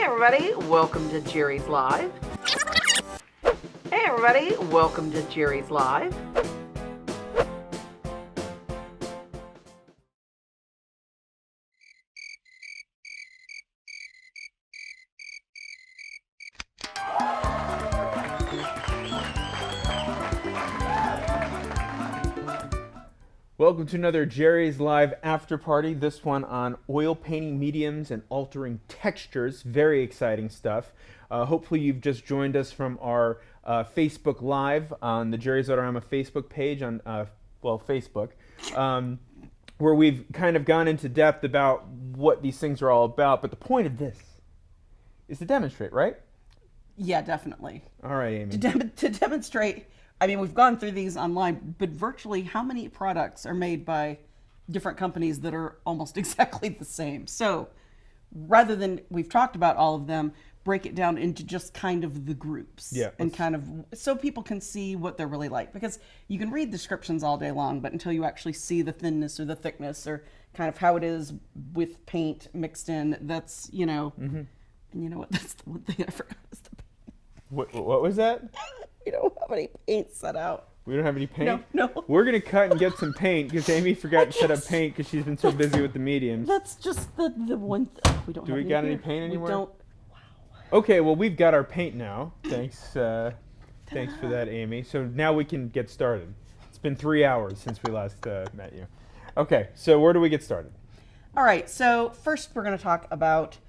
everybody, welcome to Jerry's Live. Hey everybody, welcome to Jerry's Live. Welcome to another Jerry's Live after party, this one on oil painting mediums and altering textures. Very exciting stuff. Hopefully you've just joined us from our Facebook Live on the Jerry's Artarama Facebook page on, Facebook, where we've kind of gone into depth about what these things are all about. But the point of this is to demonstrate, right? Yeah, definitely. All right, Amy. To demonstrate, I mean, we've gone through these online, but virtually how many products are made by different companies that are almost exactly the same? So rather than, we've talked about all of them, break it down into just kind of the groups. Yeah, and kind of, so people can see what they're really like. Because you can read descriptions all day long, but until you actually see the thinness or the thickness or kind of how it is with paint mixed in, that's, you know, and you know what, that's the one thing I forgot is the paint. What was that? We don't have any paint set out. We don't have any paint? No. We're going to cut and get some paint because Amy forgot to set up paint because she's been so busy with the mediums. That's just the one thing. We don't Do have we got any paint anymore? We don't. Wow. Okay, well, we've got our paint now. Thanks for that, Amy. So now we can get started. It's been 3 hours since we last met you. Okay, so where do we get started? All right, so first we're going to talk about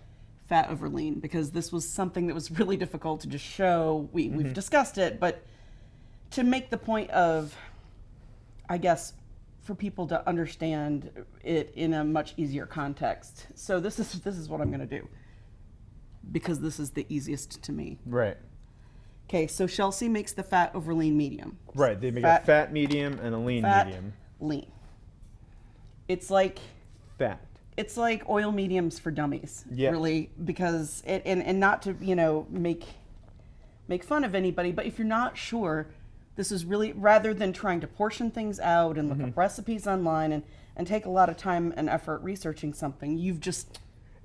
fat over lean, because this was something that was really difficult to just show. We've discussed it, but to make the point of, I guess, for people to understand it in a much easier context. So this is what I'm going to do, because this is the easiest to me. Right. Okay, so Chelsea makes the fat over lean medium. Right, they make a fat medium and a lean medium. Lean. It's like fat. It's like oil mediums for dummies, yeah. Really, because and not to, you know, make fun of anybody, but if you're not sure, this is really, rather than trying to portion things out and look up recipes online and take a lot of time and effort researching something, you've just...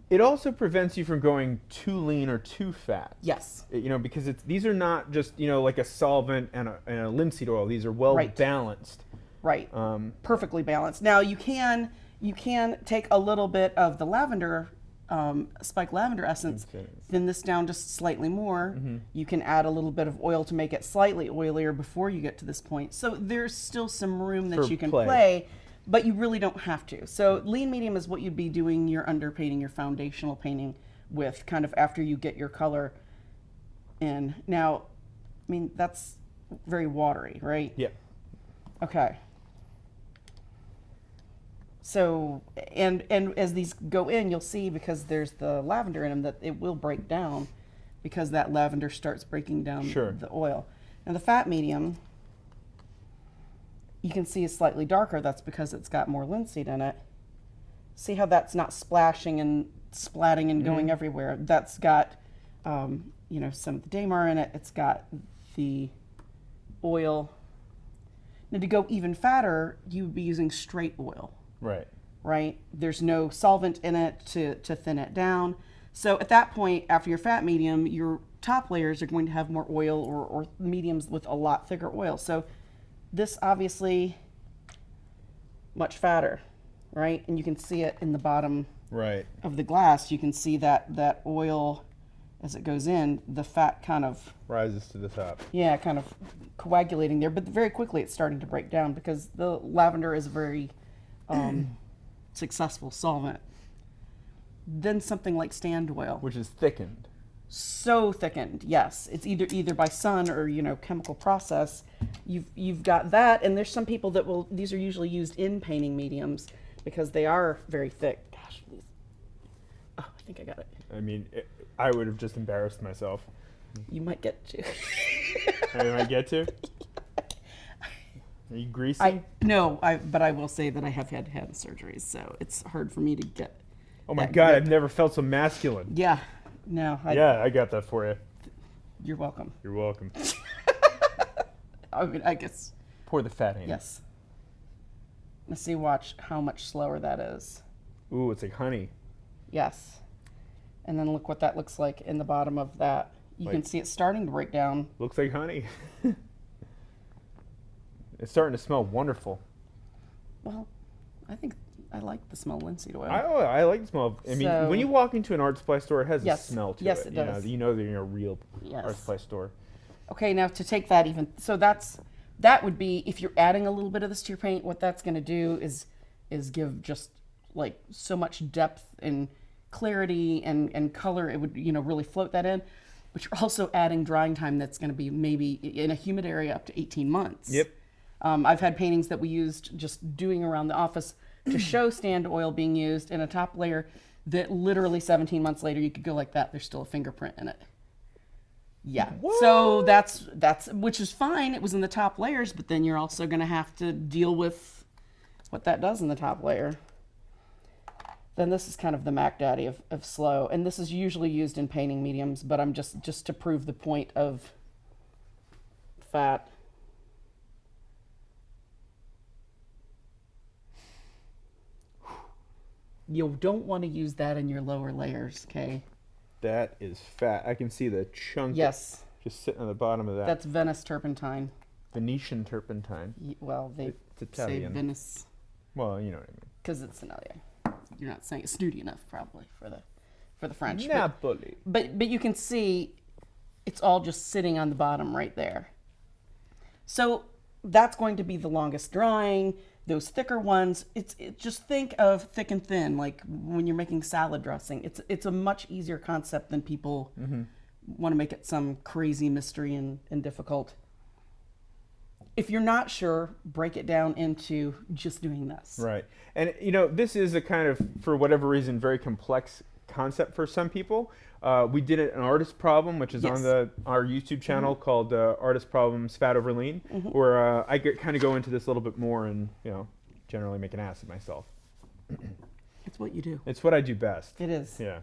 It also prevents you from going too lean or too fat. Yes. You know, because these are not just, you know, like a solvent and a linseed oil. These are well balanced. Right. Perfectly balanced. Now you can take a little bit of the lavender, spiked lavender essence, thin this down just slightly more. You can add a little bit of oil to make it slightly oilier before you get to this point. So there's still some room that you can play, but you really don't have to. So lean medium is what you'd be doing your underpainting, your foundational painting with, kind of after you get your color in. Now, I mean, that's very watery, right? Yeah. Okay. So, and as these go in, you'll see, because there's the lavender in them, that it will break down because that lavender starts breaking down the oil. Now the fat medium, you can see is slightly darker. That's because it's got more linseed in it. See how that's not splashing and splatting and going everywhere. That's got, you know, some of the Damar in it. It's got the oil. Now to go even fatter, you would be using straight oil. Right. Right? There's no solvent in it to thin it down. So at that point, after your fat medium, your top layers are going to have more oil, or mediums with a lot thicker oil. So this obviously much fatter, right? And you can see it in the bottom of the glass. You can see that oil, as it goes in, the fat kind of rises to the top. Yeah, kind of coagulating there. But very quickly it's starting to break down because the lavender is very... successful solvent. Then something like stand oil, which is thickened. So thickened, yes. It's either by sun or, you know, chemical process. You've got that, and there's some people that will. These are usually used in painting mediums because they are very thick. Gosh, oh, I think I got it. I mean, I would have just embarrassed myself. You might get to. I might get to. Are you greasy? But I will say that I have had surgeries, so it's hard for me to get. Oh my God, I've never felt so masculine. Yeah, no. I got that for you. You're welcome. You're welcome. I mean, I guess. Pour the fat in. Yes. Let's see, watch how much slower that is. Ooh, it's like honey. Yes. And then look what that looks like in the bottom of that. You can see it starting to break down. Looks like honey. It's starting to smell wonderful. Well, I think I like the smell of linseed oil. I like the smell. I mean, when you walk into an art supply store, it has a smell to it. Yes, it does. You know that you're in a real art supply store. Okay, now to take that even, so that would be, if you're adding a little bit of this to your paint, what that's going to do is give just like so much depth and clarity and color. It would, really float that in. But you're also adding drying time that's going to be maybe in a humid area up to 18 months. Yep. I've had paintings that we used just doing around the office to show stand oil being used in a top layer that literally 17 months later you could go like that. There's still a fingerprint in it. Yeah. What? So that's which is fine. It was in the top layers, but then you're also going to have to deal with what that does in the top layer. Then this is kind of the Mac Daddy of slow, and this is usually used in painting mediums, but I'm just to prove the point of fat. You don't want to use that in your lower layers, okay? That is fat. I can see the chunk. Yes. Just sitting on the bottom of that. That's Venice turpentine. Venetian turpentine. Well, they say Venice. Well, you know what I mean. Because it's Italian. You're not saying it's snooty enough, probably, for the French. Napoli. But you can see it's all just sitting on the bottom right there. So that's going to be the longest drying. Those thicker ones, just think of thick and thin, like when you're making salad dressing. It's a much easier concept than people want to make it some crazy mystery and difficult. If you're not sure, break it down into just doing this. Right. And, this is a kind of, for whatever reason, very complex concept for some people. We did an artist problem, which is on our YouTube channel called Artist Problems Fat Over Lean, where I kind of go into this a little bit more and, generally make an ass of myself. It's what you do. It's what I do best. It is. Yeah.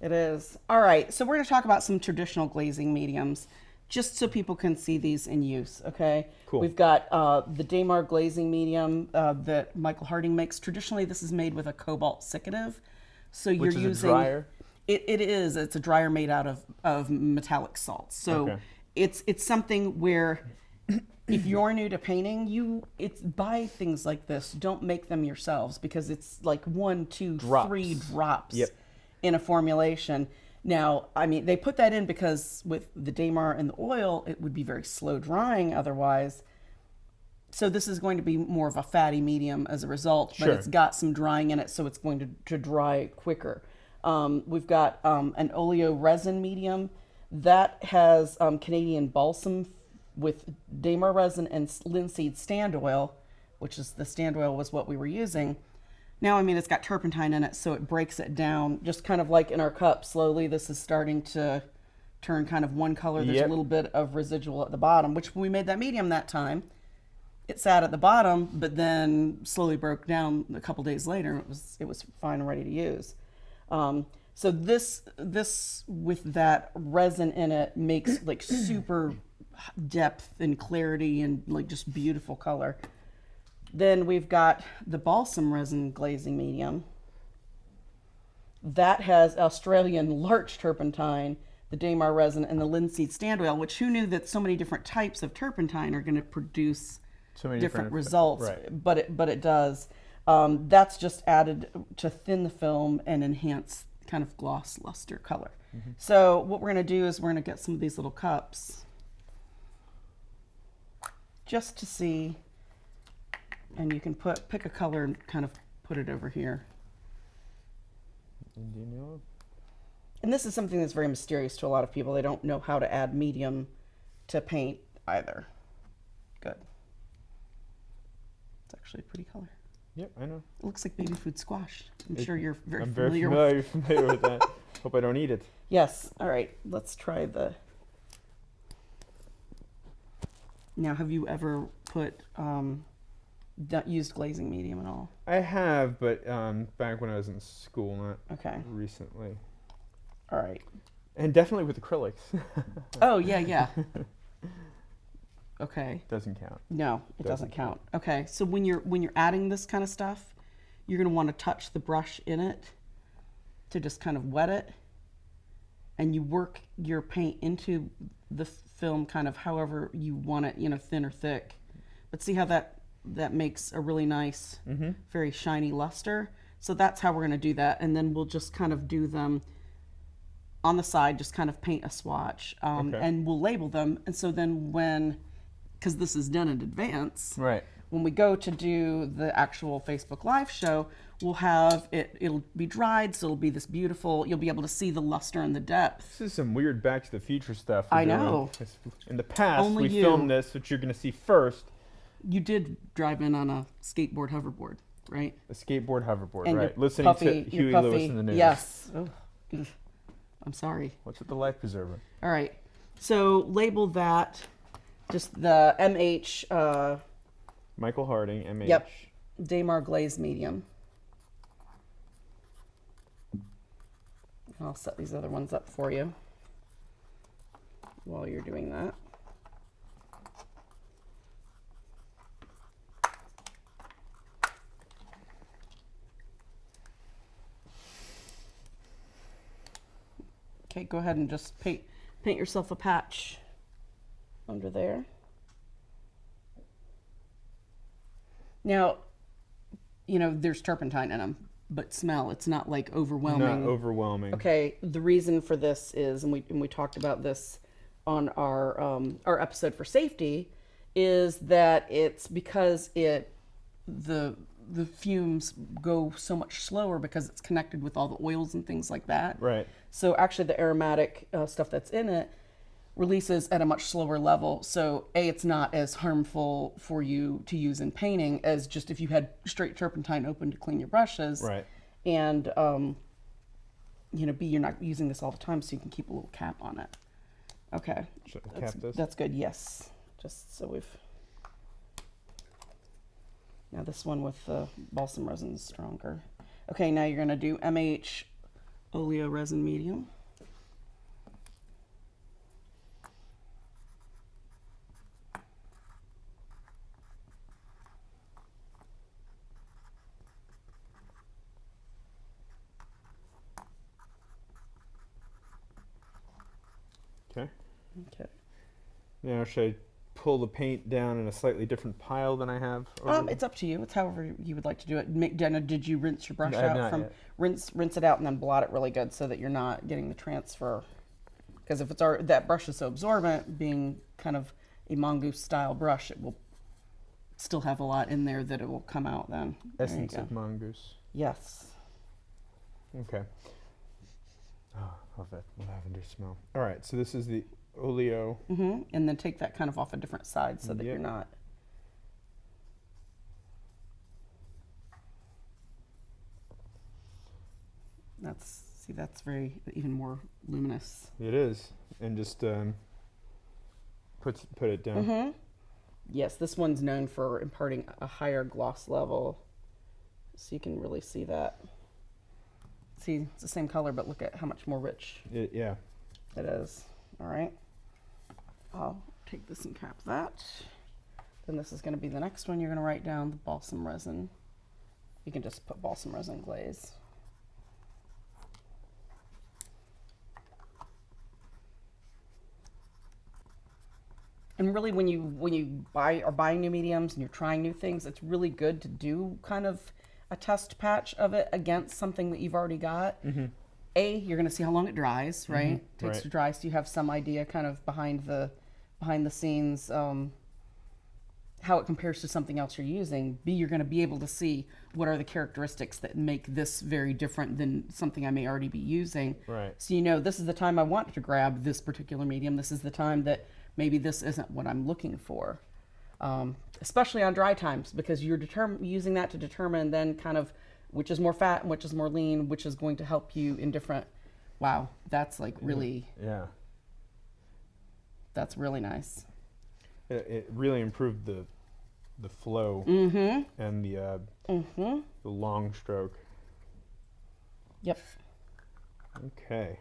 It is. All right. So we're going to talk about some traditional glazing mediums, just so people can see these in use, okay? Cool. We've got the Damar glazing medium that Michael Harding makes. Traditionally, this is made with a cobalt siccative. So you're Which is using... a dryer? It is. It's a dryer made out of metallic salts. So it's something where if you're new to painting, buy things like this. Don't make them yourselves because it's like 1, 2, 3 drops in a formulation. Now, I mean, they put that in because with the Damar and the oil, it would be very slow drying otherwise. So this is going to be more of a fatty medium as a result, but it's got some drying in it, so it's going to dry quicker. We've got an oleo resin medium that has Canadian balsam with Damar resin and linseed stand oil, which is the stand oil was what we were using. Now, I mean, it's got turpentine in it, so it breaks it down, just kind of like in our cup. Slowly, this is starting to turn kind of one color. There's a little bit of residual at the bottom, which when we made that medium that time, it sat at the bottom, but then slowly broke down a couple days later. It was fine and ready to use. So this with that resin in it makes like super depth and clarity and like just beautiful color. Then we've got the Balsam Resin glazing medium. That has Australian larch turpentine, the Damar resin, and the linseed stand oil, which who knew that so many different types of turpentine are going to produce so many different results, but it does. That's just added to thin the film and enhance kind of gloss, luster, color. So what we're going to do is we're going to get some of these little cups just to see. And you can pick a color and kind of put it over here. And this is something that's very mysterious to a lot of people. They don't know how to add medium to paint either. Good. It's actually a pretty color. Yep, I know. It looks like baby food squash. I'm sure you're very I'm familiar very familiar with that. Hope I don't eat it. Yes. All right. Let's try the... Now, have you ever used glazing medium at all? I have, but back when I was in school, not recently. All right. And definitely with acrylics. Oh, yeah. Okay. Doesn't count. No, it doesn't count. Okay, so when you're adding this kind of stuff, you're going to want to touch the brush in it to just kind of wet it. and you work your paint into the film kind of however you want it, thin or thick. But see how that makes a really nice, very shiny luster. So that's how we're going to do that. And then we'll just kind of do them on the side, just kind of paint a swatch. And we'll label them. And so then because this is done in advance, right, when we go to do the actual Facebook Live show, we'll have it'll be dried, so it'll be this beautiful, you'll be able to see the luster and the depth. This is some weird Back to the Future stuff. I know. In the past, Only we you. filmed this, which you're going to see first. You did drive in on a skateboard hoverboard, right? A skateboard hoverboard, And right. your Listening puffy- to your Huey puffy- Lewis in the news. Yes. Oh, I'm sorry. What's with the life preserver? All right. So label that just the MH. Michael Harding, MH. Yep. Damar Glazed Medium. I'll set these other ones up for you while you're doing that. Okay, go ahead and just paint yourself a patch under there. Now, there's turpentine in them, but smell, it's not like overwhelming. Not overwhelming. Okay, the reason for this is, and we talked about this on our episode for safety, is that it's because the fumes go so much slower because it's connected with all the oils and things like that. Right. So actually the aromatic stuff that's in it releases at a much slower level. So it's not as harmful for you to use in painting as just if you had straight turpentine open to clean your brushes. Right. And, B, you're not using this all the time, so you can keep a little cap on it. Okay. Should I cap this? That's good, yes. Just so we've... Now this one with the balsam resin is stronger. Okay, now you're going to do MH Oleo Resin Medium. Okay. Okay. Now, should I pull the paint down in a slightly different pile than I have? It's up to you. It's however you would like to do it. Jenna, did you rinse your brush I have out not from yet. rinse it out and then blot it really good so that you're not getting the transfer? Because if that brush is so absorbent, being kind of a mongoose style brush, it will still have a lot in there that it will come out then. Essence of mongoose. Yes. Okay. Oh, love that lavender smell. All right, so this is the Oleo. And then take that kind of off a different side so that you're not. That's very even more luminous. It is, and just put it down. Yes, this one's known for imparting a higher gloss level, so you can really see that. See, it's the same color, but look at how much more rich Yeah. it is. All right, I'll take this and cap that. Then this is going to be the next one. You're going to write down the balsam resin. You can just put balsam resin glaze. And really, when you are buying new mediums and you're trying new things, it's really good to do kind of a test patch of it against something that you've already got. You're going to see how long it dries, right? Takes to dry, so you have some idea kind of behind the scenes how it compares to something else you're using. B, you're going to be able to see what are the characteristics that make this very different than something I may already be using. Right. So this is the time I want to grab this particular medium. This is the time that maybe this isn't what I'm looking for. Especially on dry times, because you're using that to determine then kind of which is more fat and which is more lean, which is going to help you in different. Wow, that's like really. Yeah. That's really nice. It really improved the flow and the long stroke. Yep. Okay.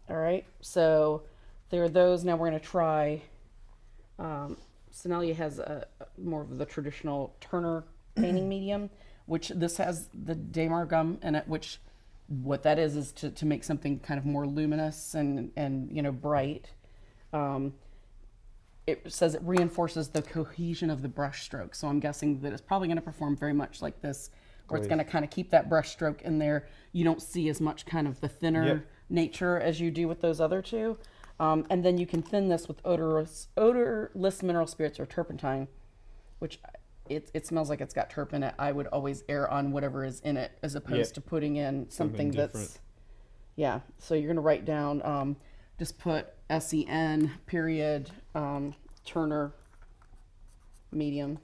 All right. So there are those. Now we're going to try. Sonelia has more of the traditional Turner painting medium, which this has the Damar gum in it, which what that is to make something kind of more luminous and bright. It says it reinforces the cohesion of the brush stroke. So I'm guessing that it's probably going to perform very much like this, where it's going to kind of keep that brush stroke in there. You don't see as much kind of the thinner nature as you do with those other two. And then you can thin this with odorless mineral spirits or turpentine, which it smells like it's got terp in it. I would always err on whatever is in it as opposed to putting in something that's, So you're going to write down, just put SEN period, Turner medium.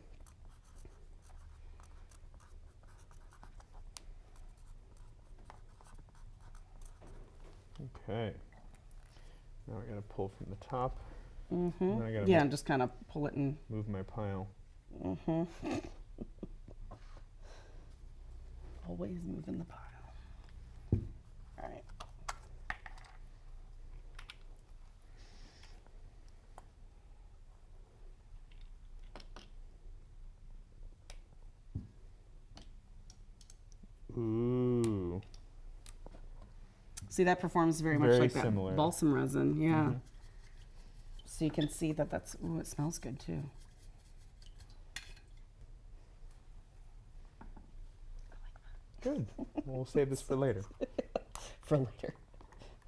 Okay. Now I gotta pull from the top. Mm-hmm. And just kind of pull it and move my pile. Mm-hmm. Always moving the pile. All right. Ooh. See, that performs very much like similar. That balsam resin, So you can see that that's, ooh, it smells good too. Good. We'll save this for later. For later.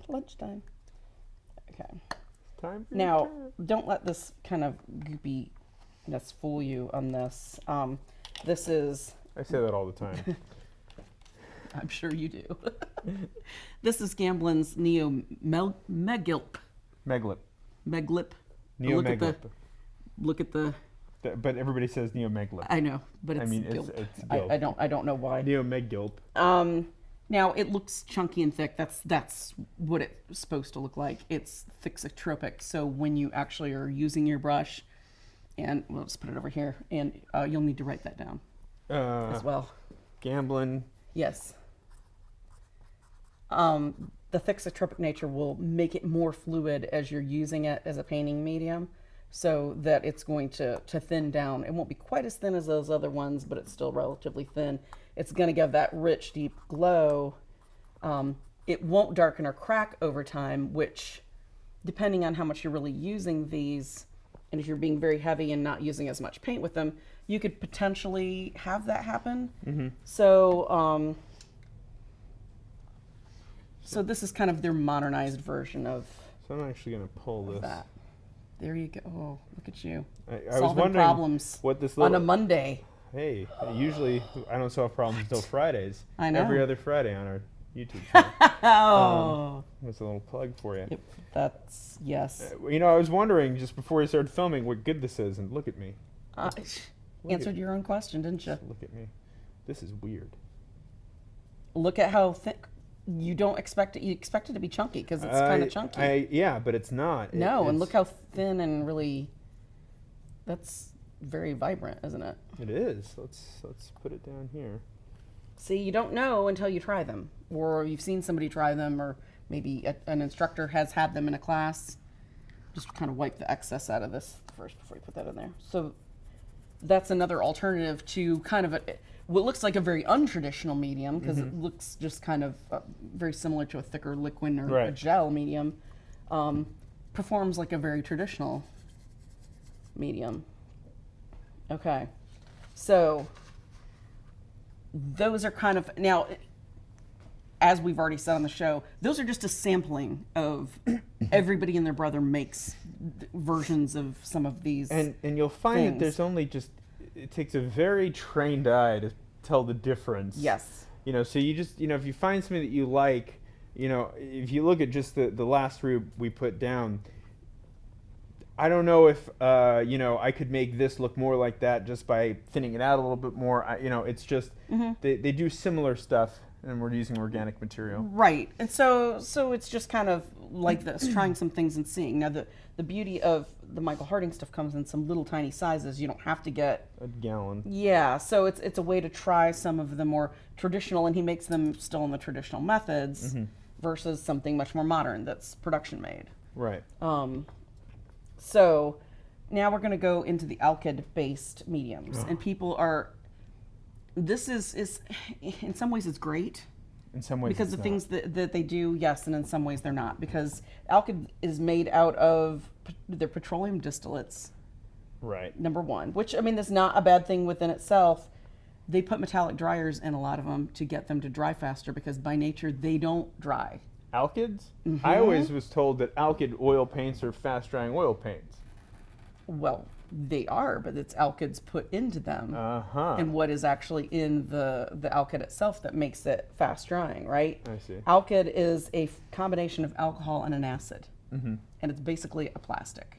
Lunchtime. Okay. Time for now, don't let this kind of goopiness fool you on this. This is... I say that all the time. I'm sure you do. This is Gamblin's Neo Meglip. Meglip. Neo Look Meglip. Look at the. But everybody says Neo Meglip. I know, but it's it's I don't know why. Neo Meglip. Now it looks chunky and thick. That's what it's supposed to look like. It's thixotropic. So when you actually are using your brush, and we'll just put it over here, and you'll need to write that down as well. Gamblin. Yes. The thixotropic nature will make it more fluid as you're using it as a painting medium, so that it's going to thin down. It won't be quite as thin as those other ones, but it's still relatively thin. It's going to give that rich, deep glow. It won't darken or crack over time, which, depending on how much you're really using these, and if you're being very heavy and not using as much paint with them, you could potentially have that happen. Mm-hmm. So, so this is kind of their modernized version of. So I'm actually going to pull this. That. There you go. Oh, look at you. I was solving wondering problems what this little, on a Monday. Hey, usually I don't solve problems until Fridays. I know. Every other Friday on our YouTube channel. That's a little plug for you. Yep, that's, yes. I was wondering just before we started filming what good this is, and look at me. Answered your own question, didn't you? Look at me. This is weird. Look at how thick. You don't expect it. You expect it to be chunky because it's kind of chunky. Yeah, but it's not. No, and look how thin and really. That's very vibrant, isn't it? It is. Let's put it down here. See, you don't know until you try them, or you've seen somebody try them, or maybe an instructor has had them in a class. Just kind of wipe the excess out of this first before you put that in there. So that's another alternative to kind of what looks like a very untraditional medium, because it looks just kind of very similar to a thicker liquid or a gel medium. Performs like a very traditional medium. Okay, so those are kind of, now, as we've already said on the show, those are just a sampling of everybody and their brother makes versions of some of these and you'll find that there's only it takes a very trained eye to tell the difference. Yes. So you just, if you find something that you like, if you look at just the last three we put down, I don't know if, I could make this look more like that just by thinning it out a little bit more. It's just, they do similar stuff, and we're using organic material. Right. And so it's just kind of like this, trying some things and seeing. Now, the beauty of the Michael Harding stuff comes in some little tiny sizes. You don't have to get a gallon. Yeah, so it's a way to try some of the more traditional, and he makes them still in the traditional methods versus something much more modern that's production made. Right. So now we're going to go into the Alkyd based mediums, and people are. This is in some ways it's great In some ways, because it's the not. things that they do, yes, and in some ways they're not. Because Alkyd is made out of their petroleum distillates, Right. number one, which, I mean, that's not a bad thing within itself. They put metallic dryers in a lot of them to get them to dry faster because by nature they don't dry. Alkyds? I always was told that Alkyd oil paints are fast-drying oil paints. Well, they are, but it's Alkyds put into them. Uh-huh. And what is actually in the Alkyd itself that makes it fast drying, right? I see. Alkyd is a combination of alcohol and an acid. And it's basically a plastic.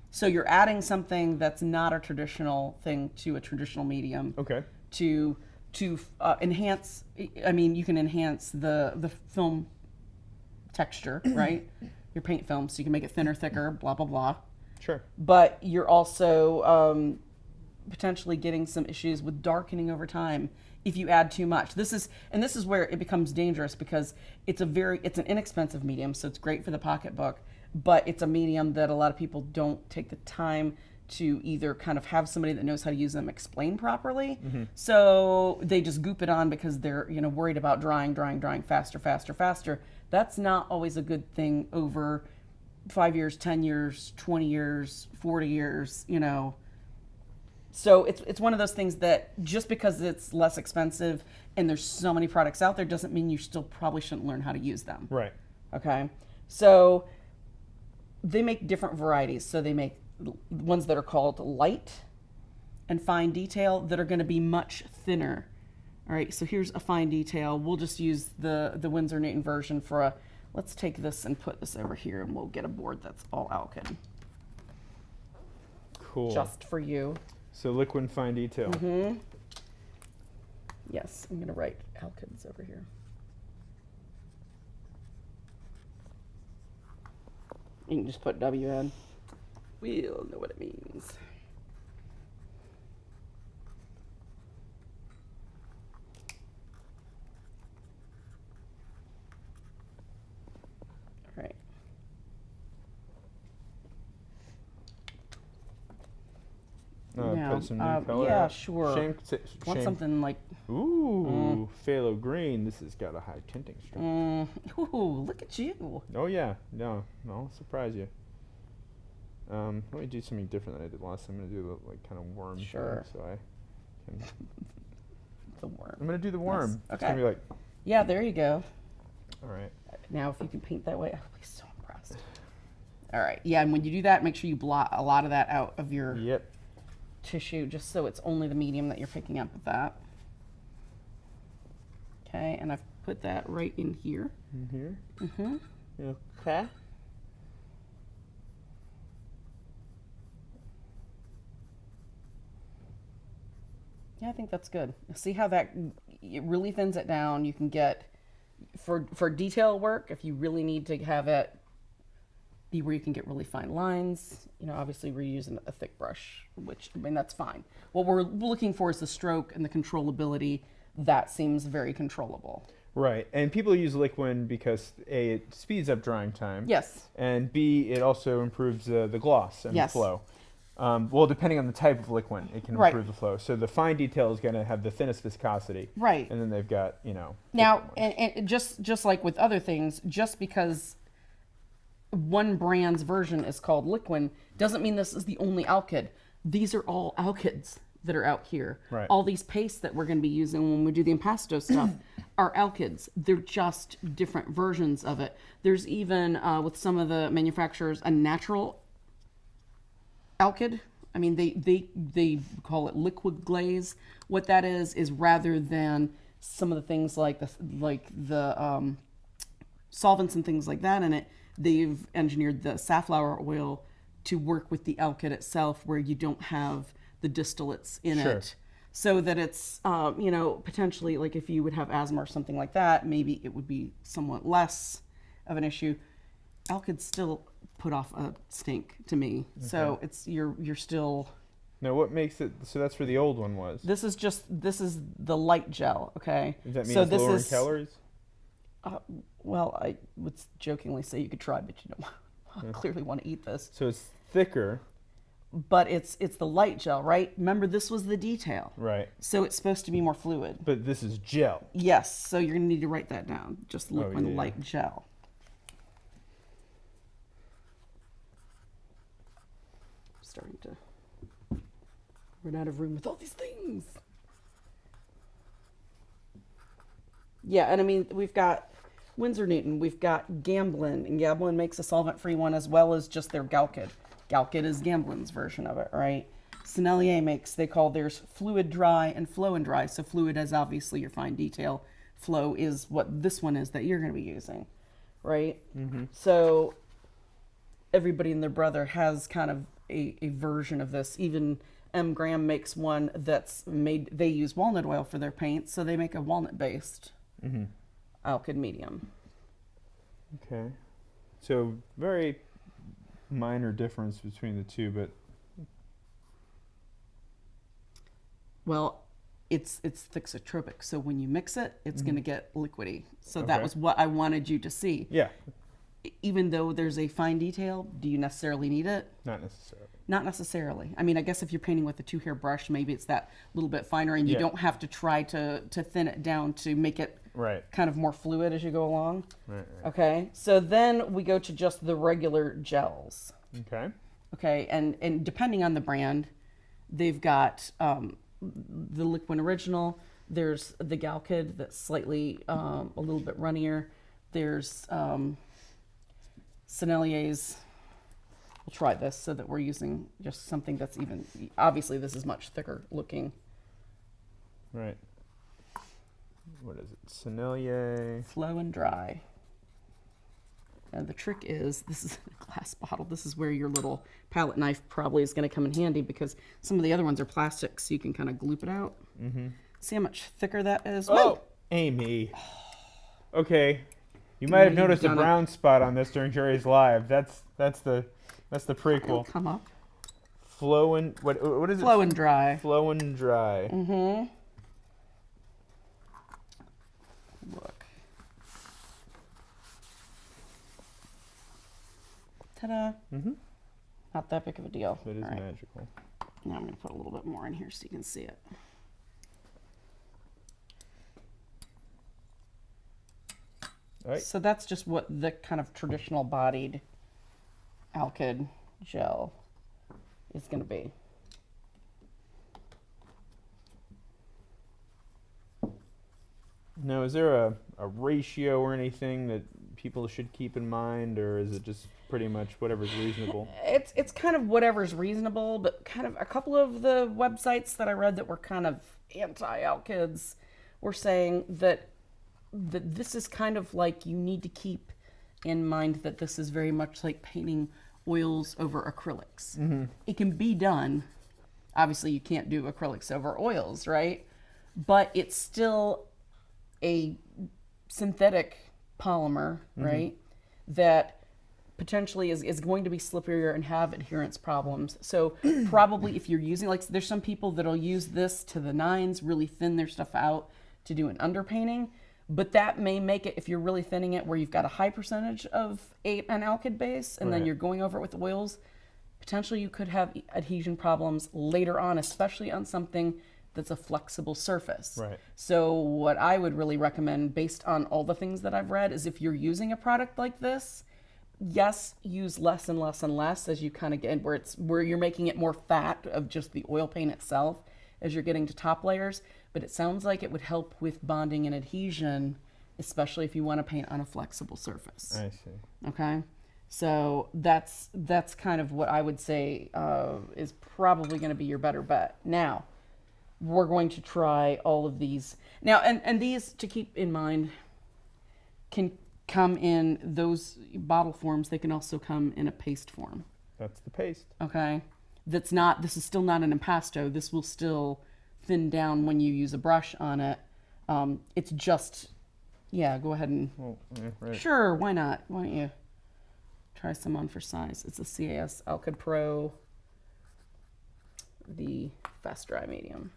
So you're adding something that's not a traditional thing to a traditional medium Okay. to enhance, I mean, you can enhance the film texture, right? Your paint film, so you can make it thinner, thicker, blah, blah, blah. Sure. But you're also potentially getting some issues with darkening over time if you add too much. This is where it becomes dangerous because it's an inexpensive medium, so it's great for the pocketbook, but it's a medium that a lot of people don't take the time to either kind of have somebody that knows how to use them explain properly. So they just goop it on because they're worried about drying faster. That's not always a good thing over 5 years, 10 years, 20 years, 40 years, So it's one of those things that just because it's less expensive and there's so many products out there doesn't mean you still probably shouldn't learn how to use them. Right. Okay. So they make different varieties. So they make ones that are called light and fine detail that are going to be much thinner. All right. So here's a fine detail. We'll just use the Winsor Newton version for let's take this and put this over here and we'll get a board that's all Alkyd. Cool. Just for you. So liquid fine detail. Yes, I'm going to write Alkyds over here. You can just put W in. We'll know what it means. All right. Now, put some new color. yeah, out. sure. Want Shame. something like, Ooh, phthalo green. This has got a high tinting strength. ooh, look at you. Oh yeah, no, I'll surprise you. Let me do something different than I did last time. I'm gonna do the kind of worm thing, Sure. so I can. The worm. I'm gonna do the worm. Nice. It's Okay. gonna be like, Yeah, there you go. all right. Now, if you can paint that way, I'll be so impressed. All right. Yeah, and when you do that, make sure you blot a lot of that out of your Yep. tissue, just so it's only the medium that you're picking up with that. Okay, and I've put that right in here. In here. Mm-hmm. Okay. Yeah, I think that's good. See how that it really thins it down. You can get for detail work if you really need to have it be where you can get really fine lines. Obviously we're using a thick brush, which I mean that's fine. What we're looking for is the stroke and the controllability. That seems very controllable. Right, and people use liquid because A, it speeds up drying time. Yes. And B, it also improves the gloss and Yes. the flow. Well, depending on the type of liquid, it can Right. improve the flow. So the fine detail is going to have the thinnest viscosity. Right. And then they've got, Now, different ones. and just like with other things, just because one brand's version is called liquid doesn't mean this is the only Alkyd. These are all Alkyds that are out here. Right. All these pastes that we're going to be using when we do the impasto stuff are Alkyds. They're just different versions of it. There's even, with some of the manufacturers, a natural Alkyd. I mean, they call it liquid glaze. What that is rather than some of the things like the solvents and things like that in it, they've engineered the safflower oil to work with the Alkyd itself, where you don't have the distillates in Sure. it, so that it's potentially like if you would have asthma or something like that, maybe it would be somewhat less of an issue. Alkyds still put off a stink to me, so it's you're still. Now, what makes it, so that's where the old one was. This is the light gel, okay? Does that mean so it's this lower is in calories? Well, I would jokingly say you could try, but you don't clearly want to eat this. So it's thicker, but it's the light gel, right? Remember, this was the detail. Right. So it's supposed to be more fluid. But this is gel. Yes, so you're going to need to write that down. Just liquid light gel. Starting to run out of room with all these things. Yeah, and I mean, we've got Winsor Newton, we've got Gamblin, and Gamblin makes a solvent-free one as well as just their Alkyd. Alkyd is Gamblin's version of it, right? Sennelier makes, they call theirs fluid dry and flow and dry. So fluid is obviously your fine detail. Flow is what this one is that you're going to be using, right? Mm-hmm. So everybody and their brother has kind of a version of this. Even M. Graham makes one that's made, they use walnut oil for their paint, so they make a walnut-based Alkyd medium. Okay. So very minor difference between the two, but well, it's thixotropic, so when you mix it, it's going to get liquidy. So that was what I wanted you to see. Yeah. Even though there's a fine detail, do you necessarily need it? Not necessarily. Not necessarily. I mean, I guess if you're painting with a 2-hair brush, maybe it's that little bit finer, and you don't have to try to thin it down to make it kind of more fluid as you go along. Right. Okay, so then we go to just the regular gels. Okay. Okay, and depending on the brand, they've got the Liquid Original. There's the Alkyd that's slightly a little bit runnier. There's Sennelier's. We'll try this so that we're using just something that's even, obviously this is much thicker looking. Right. What is it? Sennelier. Flow and dry. And the trick is, this is a glass bottle. This is where your little palette knife probably is going to come in handy, because some of the other ones are plastic, so you can kind of gloop it out. Mm-hmm. See how much thicker that is? Oh, whoa! Amy. Okay. You might have noticed a brown spot on this during Jerry's live. That's the prequel. It'll come up. Flow and what is it? Flow and dry. Flow and dry. Mm-hmm. Look. Ta-da. Mm-hmm. Not that big of a deal. That is magical. Now I'm going to put a little bit more in here so you can see it. All right. So that's just what the kind of traditional bodied Alkyd gel is going to be. Now, is there a ratio or anything that people should keep in mind, or is it just pretty much whatever's reasonable? It's kind of whatever's reasonable, but kind of a couple of the websites that I read that were kind of anti-Alkyds were saying that this is kind of like, you need to keep in mind that this is very much like painting oils over acrylics. Mm-hmm. It can be done. Obviously, you can't do acrylics over oils, right? But it's still a synthetic polymer, right? That potentially is going to be slipperier and have adherence problems. So probably if you're using, like, there's some people that'll use this to the nines, really thin their stuff out to do an underpainting. But that may make it, if you're really thinning it where you've got a high percentage of an Alkyd base, and then you're going over it with oils, potentially you could have adhesion problems later on, especially on something that's a flexible surface. Right. So what I would really recommend, based on all the things that I've read, is if you're using a product like this, yes, use less and less and less as you kind of get where you're making it more fat of just the oil paint itself as you're getting to top layers. But it sounds like it would help with bonding and adhesion, especially if you want to paint on a flexible surface. I see. Okay, so that's kind of what I would say is probably going to be your better bet. Now, we're going to try all of these. Now, and these, to keep in mind, can come in those bottle forms. They can also come in a paste form. That's the paste. Okay, this is still not an impasto. This will still thin down when you use a brush on it. It's just, go ahead and, sure, why not? Why don't you try some on for size? It's a CAS Alkyd Pro, the fast dry medium.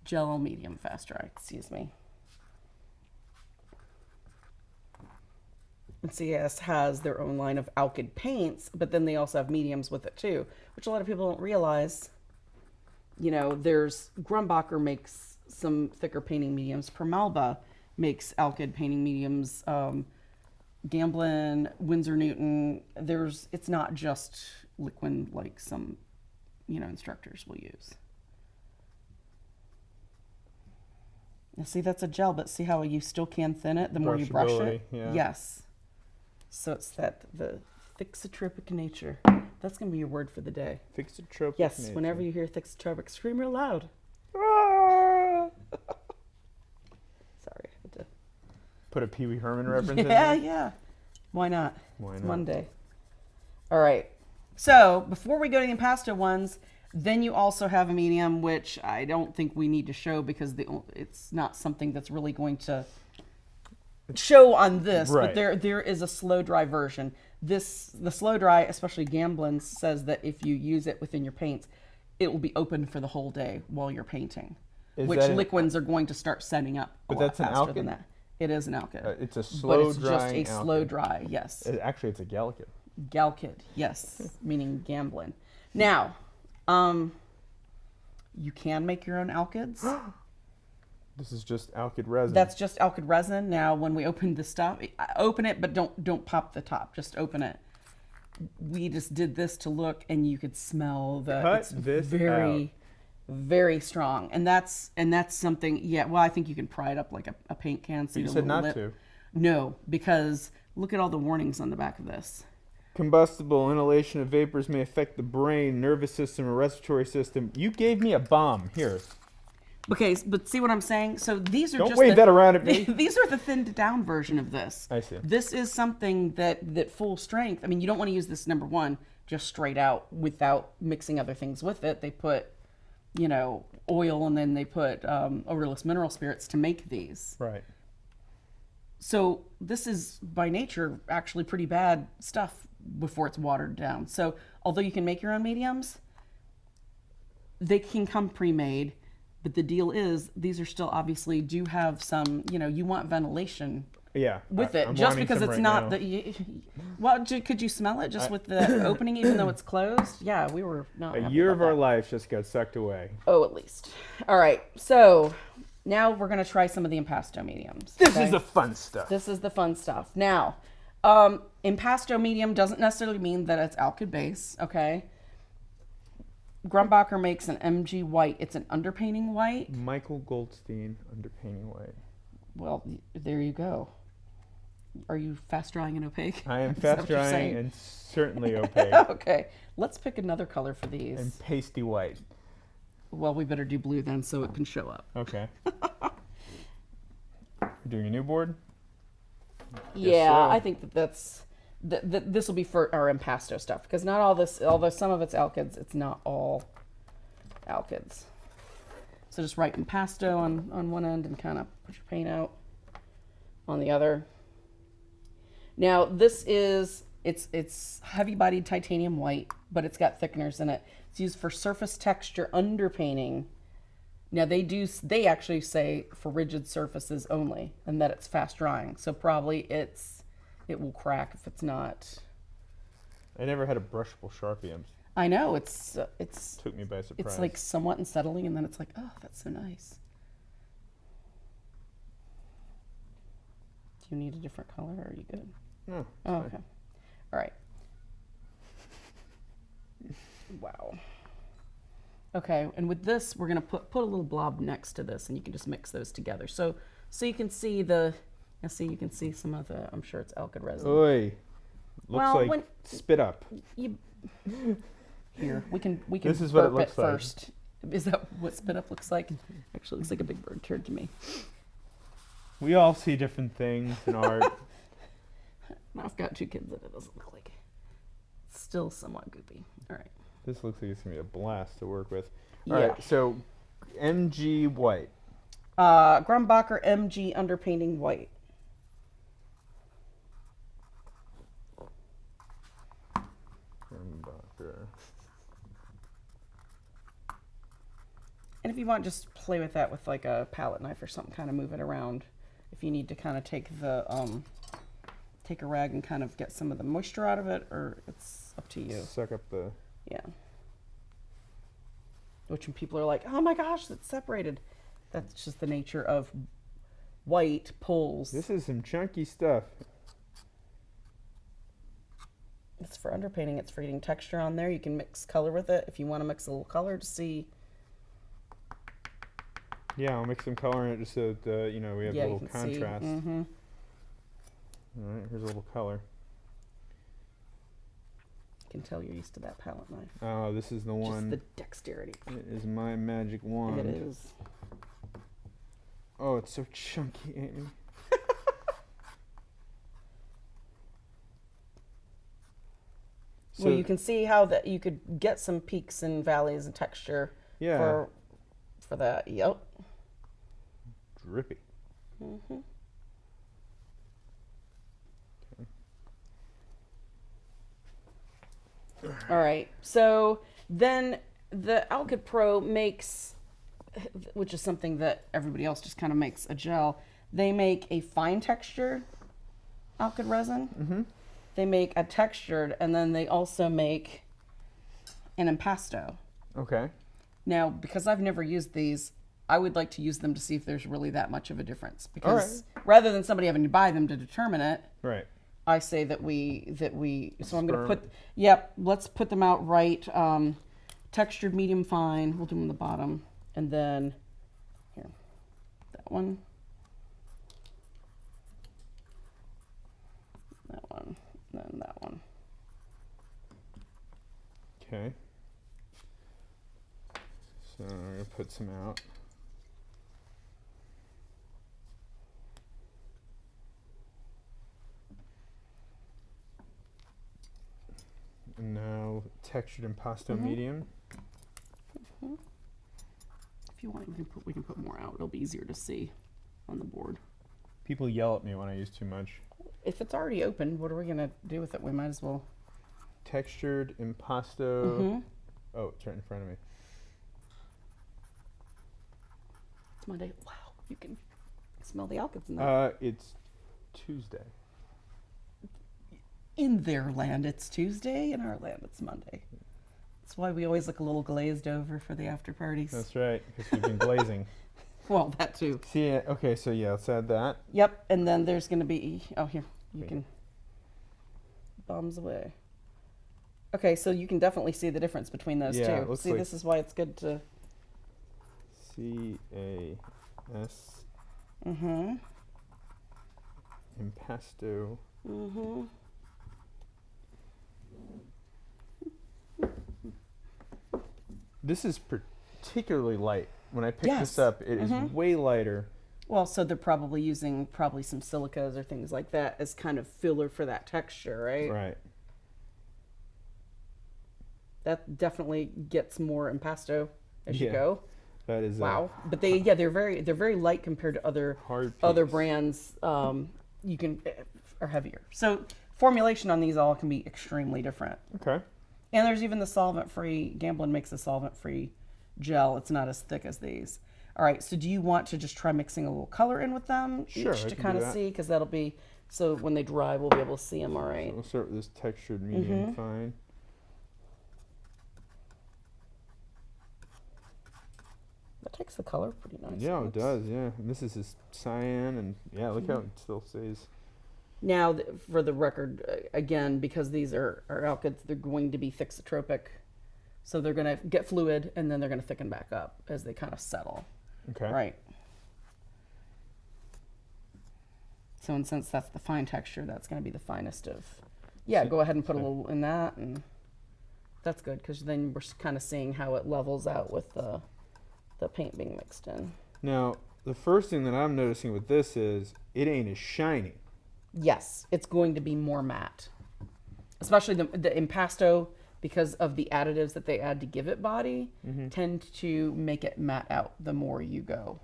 Gel medium fast dry, excuse me. And CS has their own line of Alkyd paints, but then they also have mediums with it too, which a lot of people don't realize. You know, there's Grumbacher makes some thicker painting mediums. Permalba makes Alkyd painting mediums. Gamblin, Winsor Newton. It's not just liquid like some, instructors will use. Now see, that's a gel, but see how you still can thin it the more you brush it? Yeah. Yes. So it's the thixotropic nature. That's going to be your word for the day. Thixotropic yes, nature. Whenever you hear thixotropic, scream real loud. Ah! Sorry. I had to... Put a Pee Wee Herman reference in there? Yeah. Why not? Why It's not? Monday. All right. So before we go to the impasto ones, then you also have a medium, which I don't think we need to show because it's not something that's really going to show on this. Right. But there is a slow dry version. The slow dry, especially Gamblin, says that if you use it within your paints, it will be open for the whole day while you're painting. Which liquids are going to start setting up a lot faster than that. It is an Alkyd. It's a slow drying But it's just a slow dry, yes. Actually, it's a Galkyd. Galkyd, yes, meaning Gamblin. Now, you can make your own Alkyds. This is just Alkyd resin. That's just Alkyd resin. Now, when we open the stuff, open it, but don't pop the top. Just open it. We just did this to look, and you could smell it's very, very strong. And that's something. Yeah. Well, I think you can pry it up like a paint can. So you said not to. No, because look at all the warnings on the back of this. Combustible inhalation of vapors may affect the brain, nervous system, or respiratory system. You gave me a bomb. Here. Okay, but see what I'm saying? So these are Don't wave that around at me. These are the thinned down version of this. I see. This is something that full strength. I mean, you don't want to use this number one just straight out without mixing other things with it. They put, oil, and then they put odorless mineral spirits to make these. Right. So this is by nature actually pretty bad stuff before it's watered down. So although you can make your own mediums, they can come pre-made. But the deal is, these are still obviously do have some, you want ventilation with it. I'm just because it's right not now. Well, could you smell it just with the opening, even though it's closed? Yeah, we were not. A year of our life just got sucked away. Oh, at least. All right. So now we're going to try some of the Impasto mediums. This is the fun stuff. This is the fun stuff. Now, Impasto medium doesn't necessarily mean that it's Alkyd base, okay? Grumbacher makes an MG white. It's an underpainting white. Michael Goldstein, underpainting white. Well, there you go. Are you fast drying and opaque? I am fast drying and certainly opaque. Okay, let's pick another color for these. And pasty white. Well, we better do blue then so it can show up. Okay. You're doing a new board? Yeah, so. I think that's... this will be for our Impasto stuff, because not all this, although some of it's Alkyds, it's not all Alkyds. So just write Impasto on one end and kind of put your paint out on the other. Now this is, it's heavy-bodied titanium white, but it's got thickeners in it. It's used for surface texture underpainting. Now they actually say for rigid surfaces only, and that it's fast drying. So probably it will crack if it's not. I never had a brushable Sharpie. I know it's took me by surprise. It's like somewhat unsettling, and then it's like, oh, that's so nice. Do you need a different color, or are you good? No. Oh, okay. All right. Wow. Okay, and with this, we're gonna put a little blob next to this, and you can just mix those together. So you can see you can see some of the, I'm sure it's Alkyd resin. Oy. Looks like spit up. Here, we can This is what it looks like. First. Is that what spit up looks like? Actually, it looks like a big bird turd to me. We all see different things in art. I've got two kids that it doesn't look like. It's still somewhat goopy. All right. This looks like it's going to be a blast to work with. Yeah. All right, so MG white. Grumbacher MG underpainting white. Grumbacher. And if you want, just play with that with like a palette knife or something, kind of move it around. If you need to kind of take take a rag and kind of get some of the moisture out of it, or it's up to you. Suck up the... Yeah. Which when people are like, oh my gosh, it's separated. That's just the nature of white pulls. This is some chunky stuff. It's for underpainting. It's for getting texture on there. You can mix color with it if you want to mix a little color to see. Yeah, I'll mix some color in it just so that, you know, we have a little contrast. Mm-hmm. All right, here's a little color. I can tell you're used to that palette knife. Oh, this is the one. Just the dexterity. It is my magic wand. It is. Oh, it's so chunky, Amy. Well, you can see how that you could get some peaks and valleys and texture. Yeah. For that. Yep. Drippy. Mm-hmm. Okay. All right. So then the Alkyd Pro makes, which is something that everybody else just kind of makes, a gel. They make a fine textured Alkyd resin. Mm-hmm. They make a textured, and then they also make an impasto. Okay. Now, because I've never used these, I would like to use them to see if there's really that much of a difference. Because rather than somebody having to buy them to determine it, right. I say that we. So I'm going to put. Yep. Let's put them out right. Textured, medium, fine. We'll do them on the bottom, and then here, that one. That one. Then that one. Okay. So I'm going to put some out. And now textured impasto medium. Mm-hmm. If you want, we can put more out. It'll be easier to see on the board. People yell at me when I use too much. If it's already open, what are we going to do with it? We might as well. Textured impasto. Mm-hmm. Oh, it's right in front of me. It's Monday. Wow, you can smell the Alkyds in there. It's Tuesday. In their land, it's Tuesday. In our land, it's Monday. That's why we always look a little glazed over for the after parties. That's right, because we've been glazing. Well, that too. See, okay, so yeah, let's add that. Yep, and then there's going to be, oh, here, you can, bombs away. Okay, so you can definitely see the difference between those Yeah, two. See, like this is why it's good to... C-A-S. Mm-hmm. Impasto. Mm-hmm. This is particularly light. When I picked this Yes. up, it is way lighter. Well, so they're probably using some silicas or things like that as kind of filler for that texture, right? Right. That definitely gets more impasto as you go. That is Wow. But they're very light compared to other brands. You can are heavier. So formulation on these all can be extremely different. Okay. And there's even the solvent-free. Gamblin makes a solvent-free gel. It's not as thick as these. All right. So do you want to just try mixing a little color in with them Sure, each I to can kind do of that. see? Because that'll be so when they dry, we'll be able to see them. All right. So we'll start with this textured medium fine. That takes the color pretty nice. Yeah, it does. Yeah, and this is his cyan, and yeah, look how it still stays. Now, for the record, again, because these are alkyds, they're going to be thixotropic. So they're going to get fluid, and then they're going to thicken back up as they kind of settle. Okay. Right. So, and since that's the fine texture, that's going to be the finest of... Yeah, go ahead and put a little in that, and that's good, because then we're kind of seeing how it levels out with the paint being mixed in. Now, the first thing that I'm noticing with this is it ain't as shiny. Yes, it's going to be more matte. Especially the impasto, because of the additives that they add to give it body, tend to make it matte out the more you go.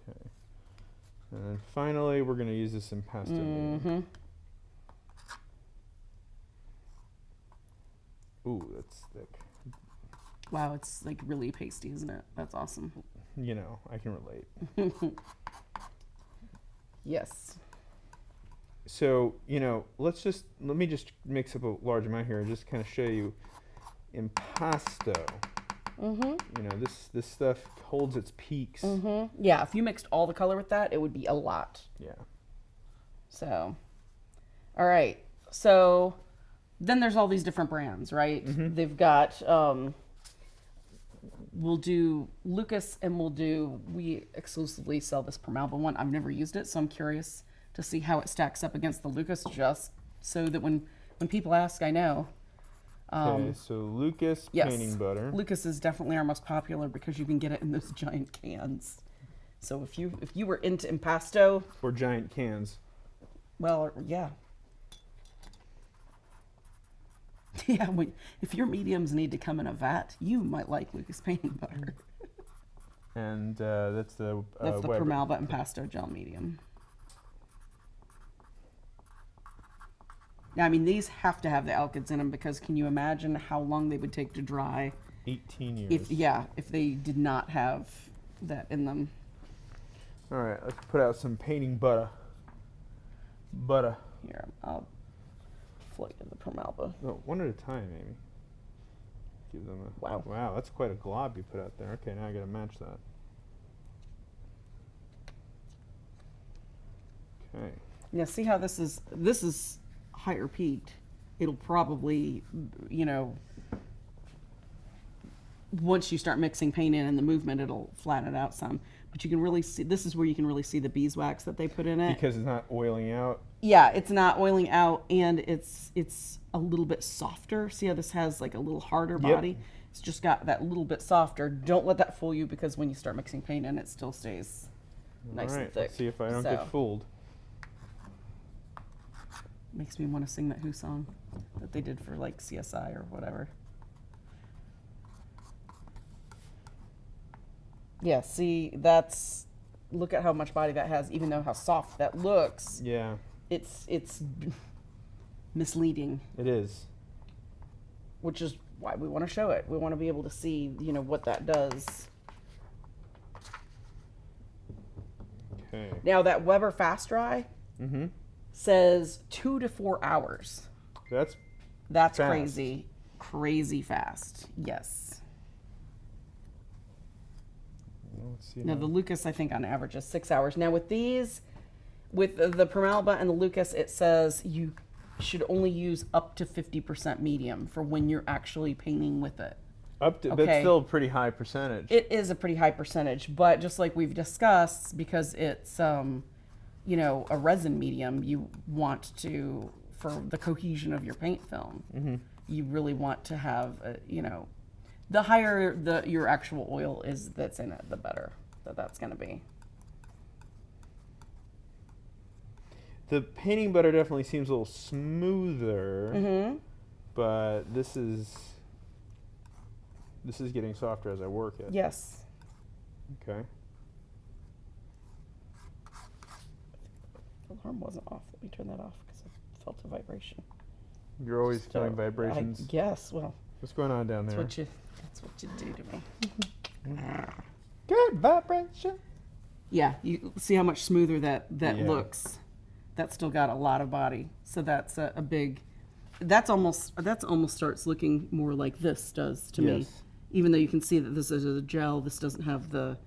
Okay. And then finally, we're going to use this impasto medium. Ooh, that's thick. Wow, it's like really pasty, isn't it? That's awesome. You know, I can relate. Yes. So, let me just mix up a large amount here and just kind of show you impasto. This stuff holds its peaks. Yeah, if you mixed all the color with that, it would be a lot. Yeah. So, all right. So then there's all these different brands, right? They've got, we'll do Lucas and we exclusively sell this Permalba one. I've never used it, so I'm curious to see how it stacks up against the Lucas, just so that when people ask, I know. Okay, so Lucas painting butter. Lucas is definitely our most popular because you can get it in those giant cans. So if you were into impasto or giant cans, well, yeah. Yeah, if your mediums need to come in a vat, you might like Lucas painting butter. And that's the Permalba Impasto Gel Medium. Now, I mean, these have to have the Alkyds in them because can you imagine how long they would take to dry? 18 years. If they did not have that in them. All right, let's put out some painting butter. Here, I'll float in the Permalba. No, one at a time, maybe. Give them a... Wow. Wow, that's quite a glob you put out there. Okay, now I gotta match that. Okay. Yeah, see how this is higher peaked. It'll probably, once you start mixing paint in and the movement, it'll flatten it out some. But you can really see, this is where you can really see the beeswax that they put in it. Because it's not oiling out? Yeah, it's not oiling out, and it's a little bit softer. See how this has like a little harder body? It's just got that little bit softer. Don't let that fool you because when you start mixing paint in, it still stays nice and thick. Let's see if I don't get fooled. Makes me want to sing that Who song that they did for like CSI or whatever. Yeah, see, look at how much body that has, even though how soft that looks. Yeah. It's misleading. It is. Which is why we want to show it. We want to be able to see, what that does. Okay. Now that Weber Fast Dry says 2 to 4 hours. That's fast. Crazy fast. Yes. Let's see. Now the Lucas, I think on average is 6 hours. Now with these, with the Permalba and the Lucas, it says you should only use up to 50% medium for when you're actually painting with it. But still a pretty high percentage. It is a pretty high percentage, but just like we've discussed, because it's a resin medium, you want to, for the cohesion of your paint film, you really want to have, the higher your actual oil is that's in it, the better that's going to be. The painting butter definitely seems a little smoother, but this is getting softer as I work it. Yes. Okay. The alarm wasn't off. Let me turn that off because I felt a vibration. You're always feeling vibrations. Yes. Well. What's going on down there? That's what you do to me. Good vibration. Yeah. You see how much smoother that looks. That's still got a lot of body. So that's a big. That's almost starts looking more like this does to me. Even though you can see that this is a gel, this doesn't have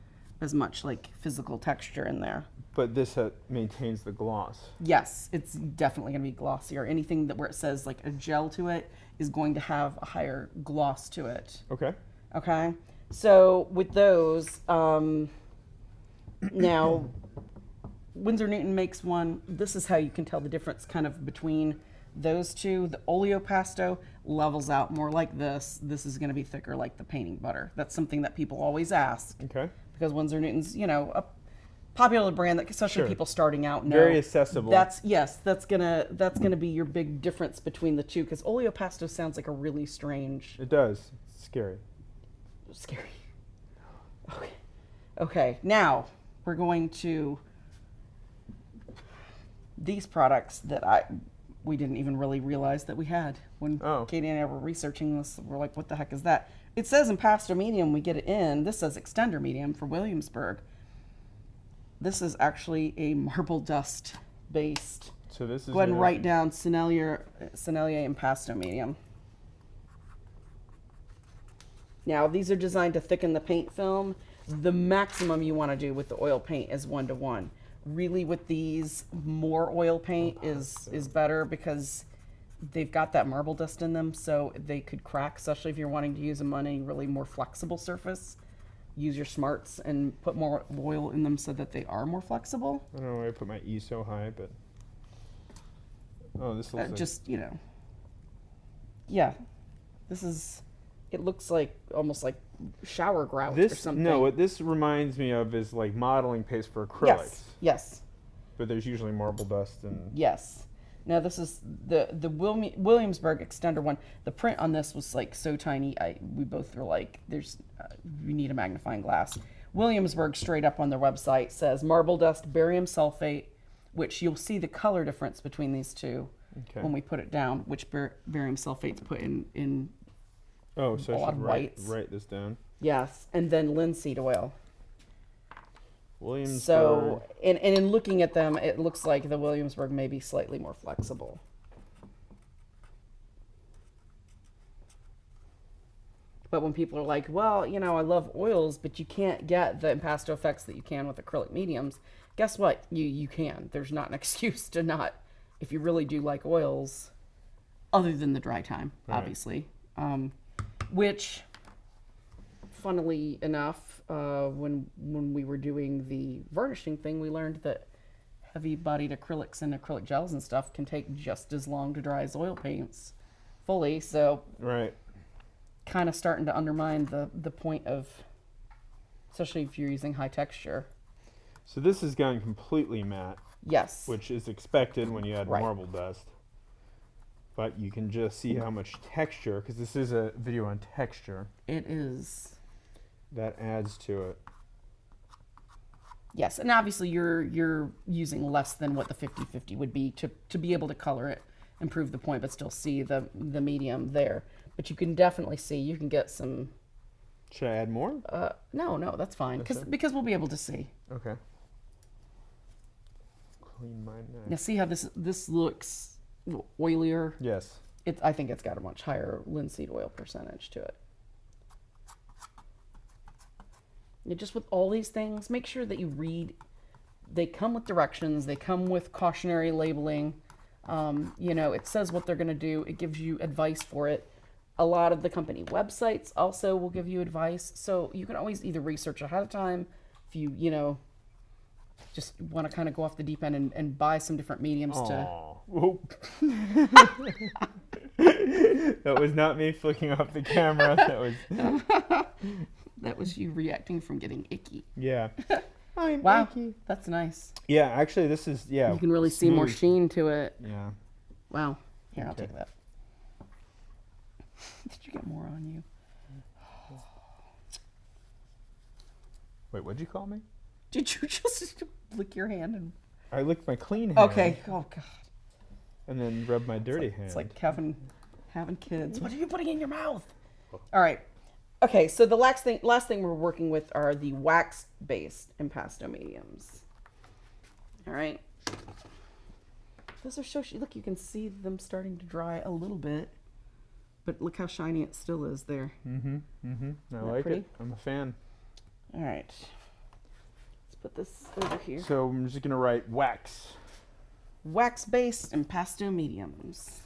as much like physical texture in there. But this maintains the gloss. Yes, it's definitely going to be glossier. Anything where it says like a gel to it is going to have a higher gloss to it. Okay. Okay. So with those, now Winsor Newton makes one. This is how you can tell the difference kind of between those two. The Oleopasto levels out more like this. This is going to be thicker like the painting butter. That's something that people always ask. Okay. Because Winsor Newton's, a popular brand that especially people starting out know. Very accessible. That's gonna be your big difference between the two, because Oleopasto sounds like a really strange. It does. It's scary. Scary. Okay. Now we're going to these products that we didn't even really realize that we had when Katie and I were researching this. We're like, what the heck is that? It says Impasto Medium. We get it in. This says Extender Medium for Williamsburg. This is actually a marble dust based So this is go ahead and write down Sennelier Impasto Medium. Now, these are designed to thicken the paint film. The maximum you want to do with the oil paint is 1:1. Really, with these, more oil paint is better because they've got that marble dust in them, so they could crack, especially if you're wanting to use them on a really more flexible surface. Use your smarts and put more oil in them so that they are more flexible. I don't know why I put my E so high, but... Oh, this looks like... Just, you know... Yeah. This is... It looks like, almost like shower grout or something. No, what this reminds me of is like modeling paste for acrylics. Yes. But there's usually marble dust and... Yes. Now this is the Williamsburg Extender one. The print on this was like so tiny. We both were like, we need a magnifying glass. Williamsburg straight up on their website says marble dust, barium sulfate, which you'll see the color difference between these two when we put it down, which barium sulfate's put in oh, so a lot I of should whites. write this down. Yes, and then linseed oil. Williamsburg. So, and in looking at them, it looks like the Williamsburg may be slightly more flexible. But when people are like, well, you know, I love oils, but you can't get the impasto effects that you can with acrylic mediums, guess what? You can. There's not an excuse to not, if you really do like oils, other than the dry time, obviously. Which, funnily enough, when we were doing the varnishing thing, we learned that heavy-bodied acrylics and acrylic gels and stuff can take just as long to dry as oil paints fully. So, kind of starting to undermine the point of, especially if you're using high texture. So this has gone completely matte. Yes. Which is expected when you add marble dust. But you can just see how much texture, because this is a video on texture. It is. That adds to it. Yes, and obviously you're using less than what the 50-50 would be to be able to color it, improve the point, but still see the medium there. But you can definitely see, you can get some... Should I add more? No, that's fine, because we'll be able to see. Okay. Clean mine now. Now see how this looks oilier? Yes. I think it's got a much higher linseed oil percentage to it. And just with all these things, make sure that you read. They come with directions. They come with cautionary labeling. You know, it says what they're going to do. It gives you advice for it. A lot of the company websites also will give you advice. So you can always either research ahead of time if you know, just want to kind of go off the deep end and buy some different mediums That was not me flicking off the camera. That was... That was you reacting from getting icky. Yeah. Wow, icky. That's nice. Yeah, actually, this is, You can really see more sheen to it. Yeah. Wow. Here, I'll take that. Did you get more on you? Wait, what'd you call me? Did you just lick your hand? I licked my clean hand. Okay. Oh, God. And then rub my dirty hand. It's like having kids. What are you putting in your mouth? All right. Okay, so the last thing we're working with are the wax-based impasto mediums. All right. Those are so look, you can see them starting to dry a little bit, but look how shiny it still is there. I like it. I'm a fan. All right. Let's put this over here. So I'm just gonna write wax. Wax-based impasto mediums.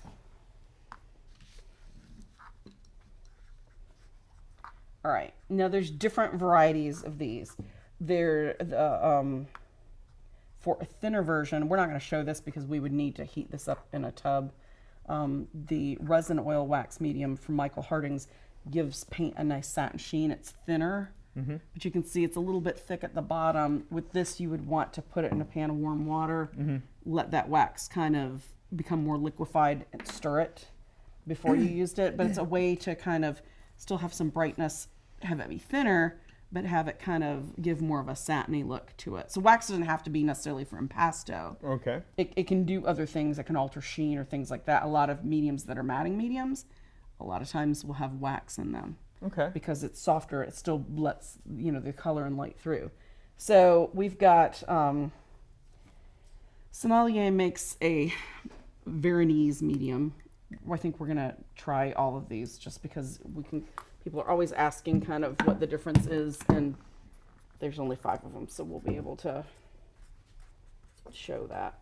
All right. Now there's different varieties of these. They're for a thinner version. We're not going to show this because we would need to heat this up in a tub. The Resin Oil Wax Medium from Michael Harding's gives paint a nice satin sheen. It's thinner, but you can see it's a little bit thick at the bottom. With this, you would want to put it in a pan of warm water, let that wax kind of become more liquefied and stir it before you used it. But it's a way to kind of still have some brightness, have it be thinner, but have it kind of give more of a satiny look to it. So wax doesn't have to be necessarily for impasto. Okay. It can do other things. It can alter sheen or things like that. A lot of mediums that are matting mediums, a lot of times will have wax in them. Okay. Because it's softer, it still lets, you know, the color and light through. So we've got Sommelier makes a Veronese medium. I think we're gonna try all of these just because we can. People are always asking kind of what the difference is, and there's only 5 of them, so we'll be able to show that.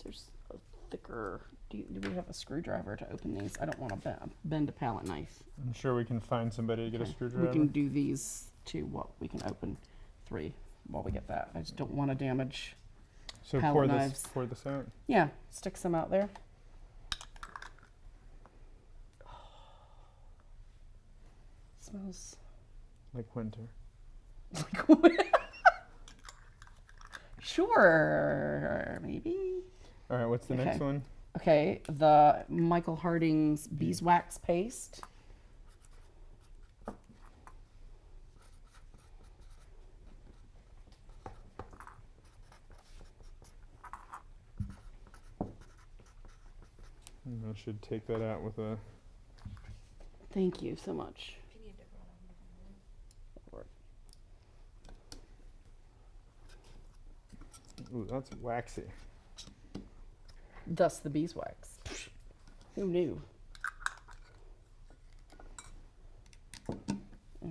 There's a thicker. Do we have a screwdriver to open these? I don't want to bend a palette knife. I'm sure we can find somebody to get a screwdriver. We can do these too. We can open 3 while we get that. I just don't want to damage. So palette knives. Pour this out. Yeah, stick some out there. Smells like winter. Sure, maybe. All right, what's the next one? Okay, the Michael Harding's Beeswax paste. I should take that out with a... Thank you so much. Ooh, that's waxy. Thus the beeswax. Who knew?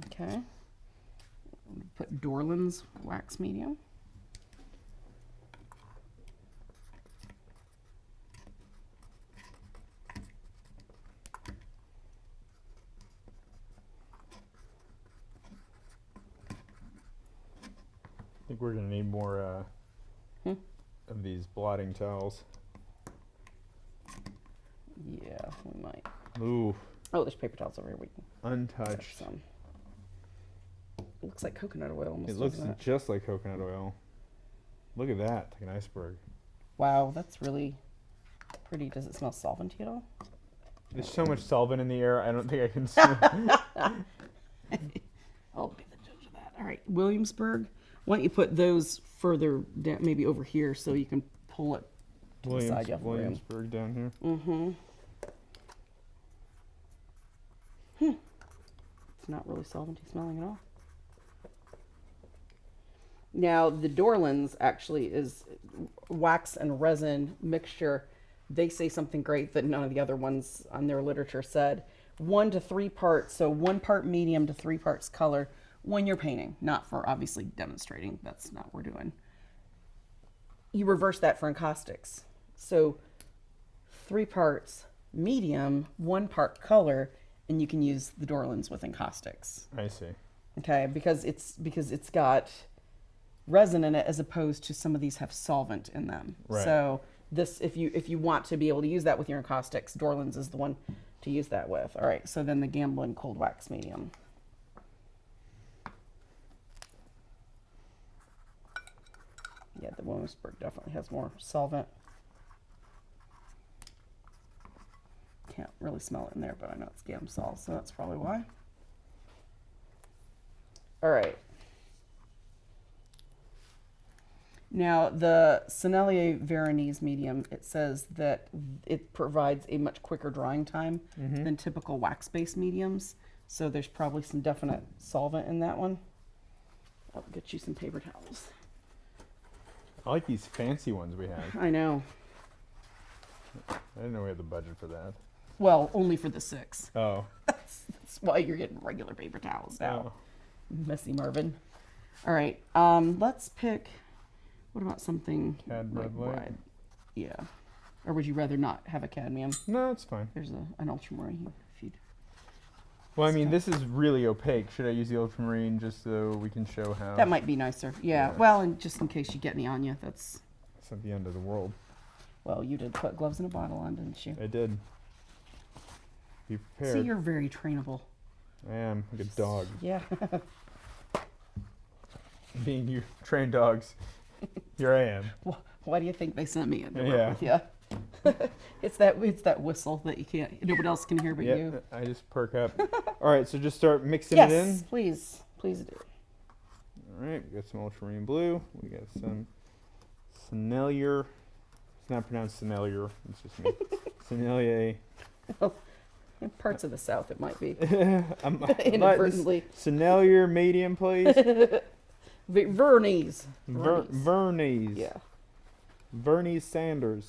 Okay. Put Dorland's wax medium. I think we're going to need more of these blotting towels. Yeah, we might. Ooh. Oh, there's paper towels over here. We can untouched. some. It looks like coconut oil almost. It looks just like coconut oil. Look at that, like an iceberg. Wow, that's really pretty. Does it smell solventy at all? There's so much solvent in the air, I don't think I can smell. I'll be the judge of that. All right, Williamsburg. Why don't you put those further down, maybe over here, so you can pull it to the side. You have room. Williamsburg down here. Mm-hmm. It's not really solventy smelling at all. Now, the Dorland's actually is wax and resin mixture. They say something great that none of the other ones on their literature said. 1 to 3 parts, so 1 part medium to 3 parts color when you're painting, not for obviously demonstrating. That's not what we're doing. You reverse that for encaustics. So 3 parts medium, 1 part color, and you can use the Dorland's with encaustics. I see. Okay, because it's got resin in it as opposed to some of these have solvent in them. Right. So this, if you want to be able to use that with your encaustics, Dorland's is the one to use that with. All right, so then the Gamblin Cold Wax Medium. Yeah, the Williamsburg definitely has more solvent. Can't really smell it in there, but I know it's Gamsol, so that's probably why. All right. Now, the Sennelier Veronese medium, it says that it provides a much quicker drying time than typical wax-based mediums. So there's probably some definite solvent in that one. I'll get you some paper towels. I like these fancy ones we have. I know. I didn't know we had the budget for that. Well, only for the 6. Oh. That's why you're getting regular paper towels now. Oh. Messy Marvin. All right, let's pick, what about something Cad like red light? wide? Yeah. Or would you rather not have a cadmium? No, it's fine. There's an ultramarine. If you'd... Well, I mean, this is really opaque. Should I use the ultramarine just so we can show how? That might be nicer. Yeah. Well, and just in case you get any on you, that's... It's not the end of the world. Well, you did put gloves in a bottle on, didn't you? I did. Be prepared. See, you're very trainable. I am, like a dog. Yeah. Being you trained dogs, here I am. Why do you think they sent me in to Yeah. work with you? It's that whistle that you can't, nobody else can hear but you. I just perk up. All right, so just start mixing Yes, it in. please do. All right, we got some ultramarine blue. We got some Sennelier It's not pronounced Sennelier. It's just me. Sennelier. Well, in parts of the South, it might be. Inadvertently. Sennelier medium, please. Vernese. Vernese. Yeah. Vernese Sanders.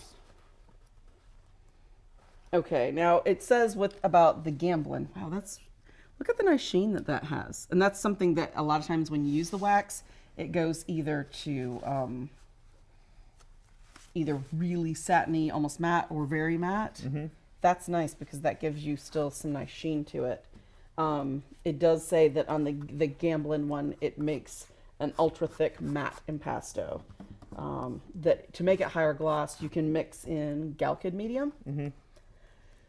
Okay, now it says about the Gamblin. Wow, look at the nice sheen that has. And that's something that a lot of times when you use the wax, it goes either to either really satiny, almost matte, or very matte. Mm-hmm. That's nice because that gives you still some nice sheen to it. It does say that on the Gamblin one, it makes an ultra thick matte impasto. That to make it higher gloss, you can mix in Alkyd medium. Mm-hmm.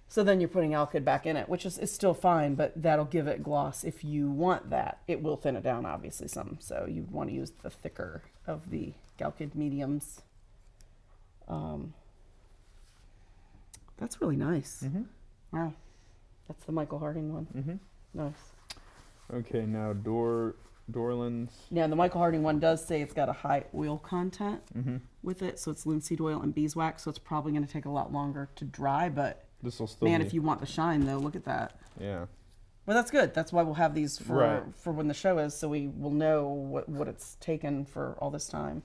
So then you're putting Alkyd back in it, which is still fine, but that'll give it gloss if you want that. It will thin it down, obviously, some. So you'd want to use the thicker of the Alkyd mediums. That's really nice. Mm-hmm. Wow. That's the Michael Harding one. Mm-hmm. Nice. Okay, now Dorland's. Now, the Michael Harding one does say it's got a high oil content Mm-hmm. with it. So it's linseed oil and beeswax. So it's probably going to take a lot longer to dry. But, This will still man, be... if you want the shine, though, look at that. Yeah. Well, that's good. That's why we'll have these Right. for when the show is, so we will know what it's taken for all this time.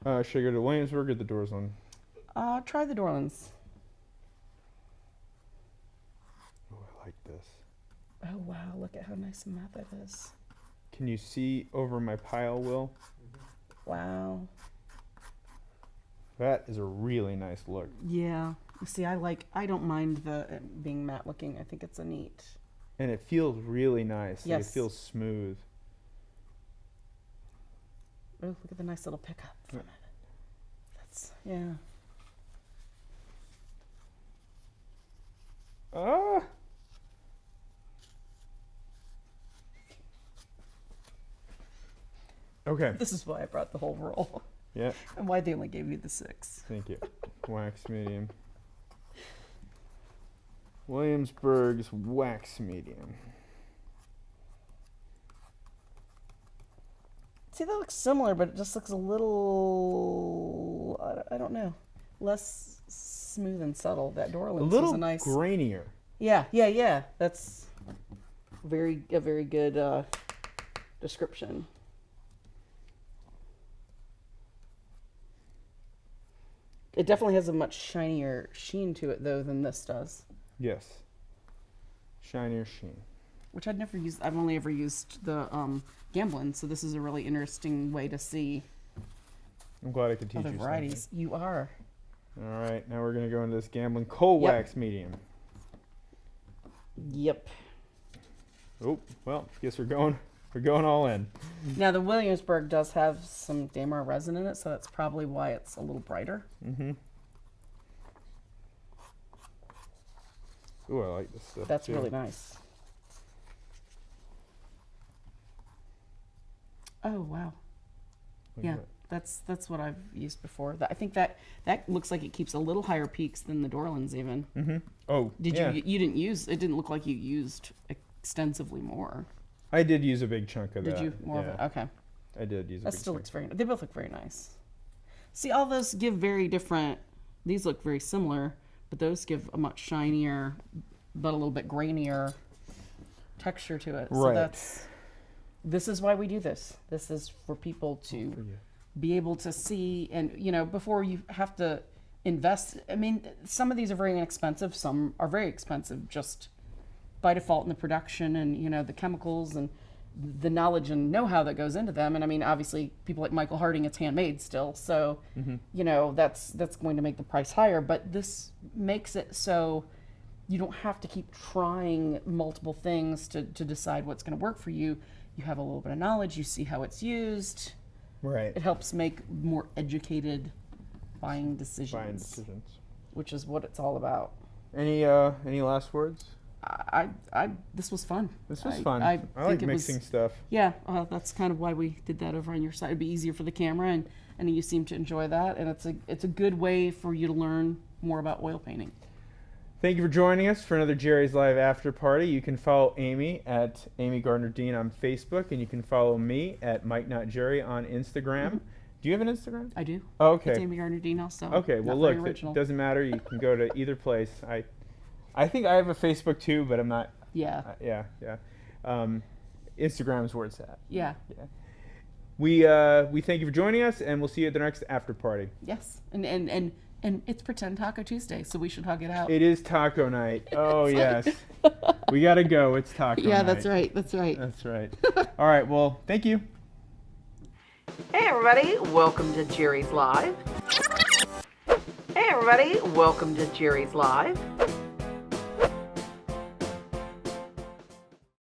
Should I go to Williamsburg or the doors on? Try the Dorlands. Oh, I like this. Oh, wow. Look at how nice and matte that is. Can you see over my pile, Will? Wow. That is a really nice look. Yeah. See, I don't mind it being matte looking. I think it's a neat. And it feels really nice. Like, Yes. it feels smooth. Oh, look at the nice little pickup from Yeah. it. That's, yeah. Ah! Okay. This is why I brought the whole roll. Yeah. And why they only gave you the 6. Thank you. Wax medium. Williamsburg's wax medium. See, that looks similar, but it just looks a little, I don't know, less smooth and subtle. That Dorland's A little is a nice. grainier. Yeah. That's a very good description. It definitely has a much shinier sheen to it, though, than this does. Yes. Shinier sheen. Which I'd never used. I've only ever used the Gamblin, so this is a really interesting way to see I'm glad I could teach other you varieties. something. You are. All right, now we're going to go into this Gamblin coal Yep. wax medium. Yep. Oh, well, guess we're going all in. Now the Williamsburg does have some Damar resin in it, so that's probably why it's a little brighter. Mm-hmm. Ooh, I like this stuff. That's too. really nice. Oh wow. Look at Yeah, that. that's what I've used before. I think that looks like it keeps a little higher peaks than the Dorlands even. Mm-hmm. Oh, yeah. You didn't use it? Didn't look like you used extensively more. I did use a big chunk of that. Did you more yeah, of it? Okay. I did use a That big still chunk. looks very. They both look very nice. See, all those give very different. These look very similar, but those give a much shinier, but a little bit grainier texture to it. So Right. this is why we do this. This is for people to be able to see, and before you have to invest. I mean, some of these are very inexpensive. Some are very expensive just by default in the production and the chemicals and the knowledge and know-how that goes into them. And I mean, obviously people like Michael Harding, it's handmade still, so that's going to make the price higher, but this makes it so you don't have to keep trying multiple things to decide what's going to work for you. You have a little bit of knowledge, you see how it's used. Right. It helps make more educated buying decisions, which is what it's all about. Any last words? This was fun. This was fun. I I think like it mixing was, stuff. Yeah, that's kind of why we did that over on your side. It'd be easier for the camera, and you seem to enjoy that, and it's a good way for you to learn more about oil painting. Thank you for joining us for another Jerry's Live After Party. You can follow Amy at Amy Gardner Dean on Facebook, and you can follow me at Mike Not Jerry on Instagram. Do you have an Instagram? I do. Oh, okay. It's Amy Gardner-Dino, so Okay, well, not look, very original. it doesn't matter. You can go to either place. I think I have a Facebook too, but I'm not. Yeah. Yeah. Instagram's where it's at. Yeah. We thank you for joining us, and we'll see you at the next after party. Yes. And it's Pretend Taco Tuesday, so we should hug it out. It is taco night. Oh, yes. We got to go. It's taco night. Yeah, that's right. That's right. That's right. All right, well, thank you. Hey everybody, welcome to Jerry's Live. Hey everybody, welcome to Jerry's Live.